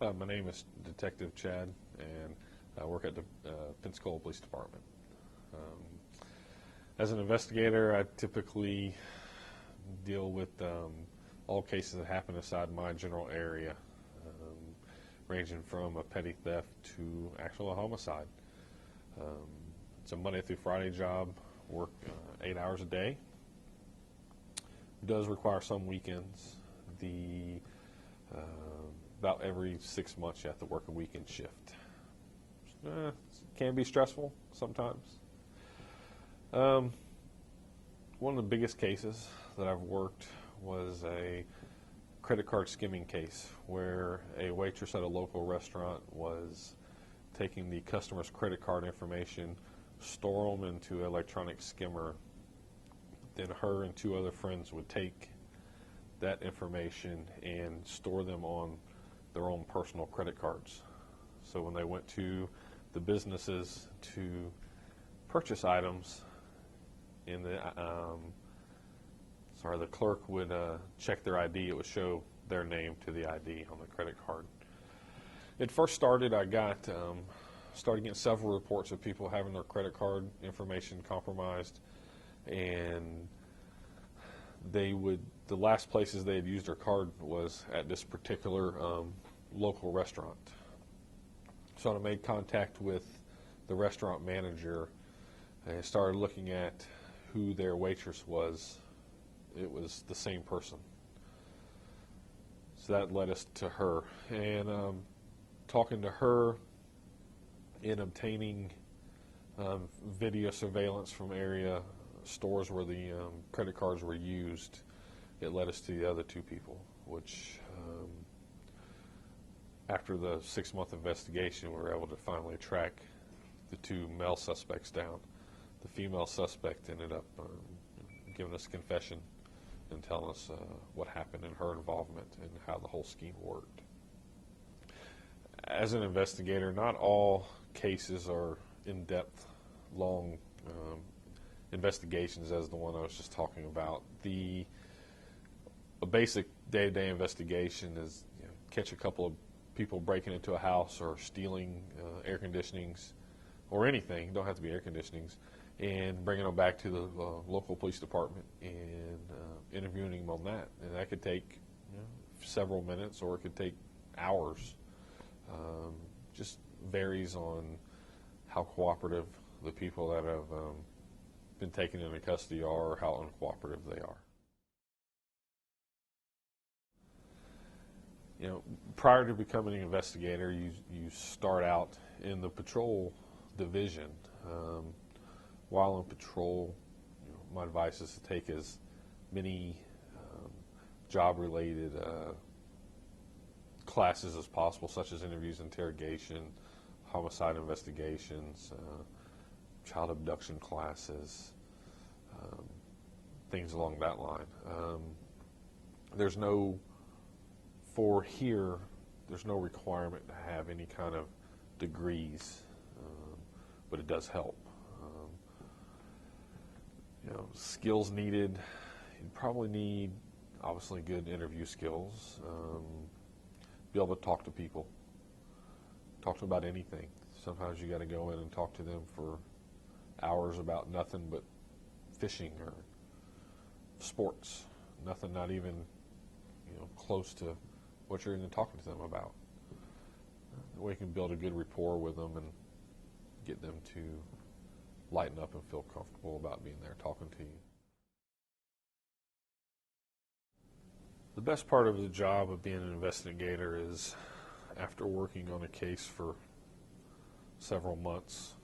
My name is Detective Chad, and I work at the Pensacola Police Department. As an investigator, I typically deal with all cases that happen inside my general area, ranging from a petty theft to actual homicide. It's a Monday through Friday job, work 8 hours a day. It does require some weekends. About every 6 months you have to work a weekend shift. It can be stressful sometimes. One of the biggest cases that I've worked was a credit card skimming case where a waitress at a local restaurant was taking the customer's credit card information, store them into an electronic skimmer. Then her and 2 other friends would take that information and store them on their own personal credit cards. So when they went to the businesses to purchase items, and the clerk would check their ID, it would show their name to the ID on the credit card. It first started, I started getting several reports of people having their credit card information compromised, and the last places they had used their card was at this particular local restaurant. So I made contact with the restaurant manager and started looking at who their waitress was. It was the same person. So that led us to her. And talking to her and obtaining video surveillance from area stores where the credit cards were used, it led us to the other 2 people, which after the 6-month investigation, we were able to finally track the 2 male suspects down. The female suspect ended up giving us a confession and telling us what happened in her involvement and how the whole scheme worked. As an investigator, not all cases are in-depth, long investigations as the one I was just talking about. A basic day-to-day investigation is catch a couple of people breaking into a house or stealing air conditionings or anything, don't have to be air conditionings, and bringing them back to the local police department and interviewing them on that. And that could take several minutes, or it could take hours. Just varies on how cooperative the people that have been taken into custody are, or how uncooperative they are. Prior to becoming an investigator, you start out in the patrol division. While in patrol, my advice is to take as many job-related classes as possible, such as interviews, interrogation, homicide investigations, child abduction classes, things along that line. There's no requirement to have any kind of degrees, but it does help. Skills needed, you probably need obviously good interview skills, be able to talk to people, talk to them about anything. Sometimes you got to go in and talk to them for hours about nothing but fishing or sports, nothing, not even close to what you're even talking to them about. That way you can build a good rapport with them and get them to lighten up and feel comfortable about being there talking to you. The best part of the job of being an investigator is, after working on a case for several months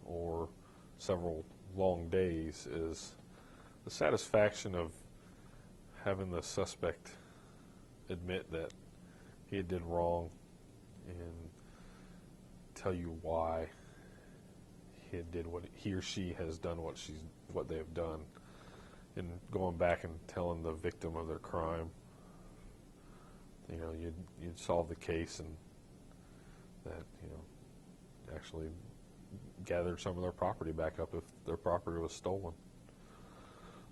or several long days, is the satisfaction of having the suspect admit that he did wrong and tell you why he or she has done what they have done, and going back and telling the victim of their crime, you'd solve the case, and that actually gathered some of their property back up if their property was stolen.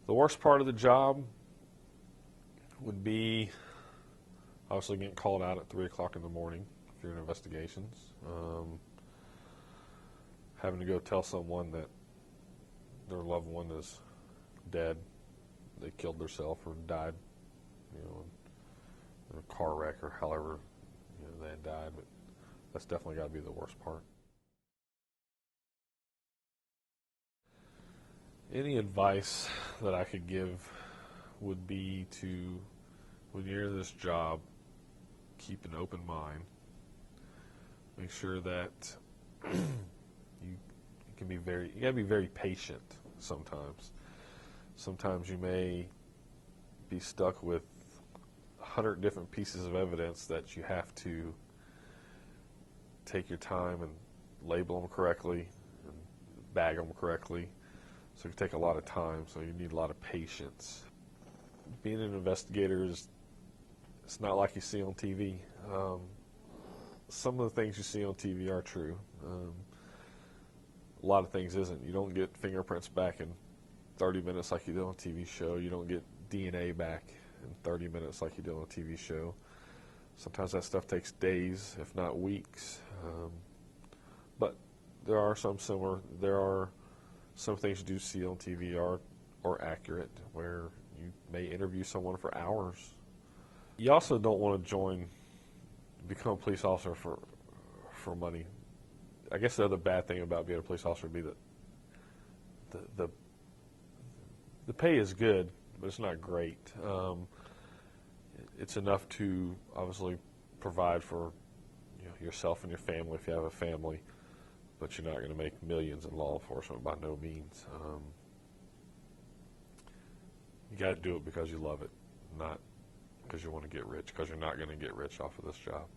The worst part of the job would be Obviously, getting called out at 3 o'clock in the morning if you're in investigations. Having to go tell someone that their loved one is dead, they killed themselves or died, in a car wreck or however they had died. But that's definitely got to be the worst part. Any advice that I could give would be to, when you're in this job, keep an open mind. Make sure that you gotta be very patient sometimes. Sometimes you may be stuck with 100 different pieces of evidence that you have to take your time and label them correctly and bag them correctly. So it can take a lot of time, so you need a lot of patience. Being an investigator it's not like you see on TV. Some of the things you see on TV are true. A lot of things isn't. You don't get fingerprints back in 30 minutes like you do on a TV show. You don't get DNA back in 30 minutes like you do on a TV show. Sometimes that stuff takes days, if not weeks. But there are some similar. There are some things you do see on TV are accurate, where you may interview someone for hours. You also don't want to become a police officer for money. I guess the other bad thing about being a police officer would be that the pay is good, but it's not great. It's enough to obviously provide for yourself and your family if you have a family, but you're not going to make millions in law enforcement by no means. You got to do it because you love it, not because you want to get rich, because you're not going to get rich off of this job.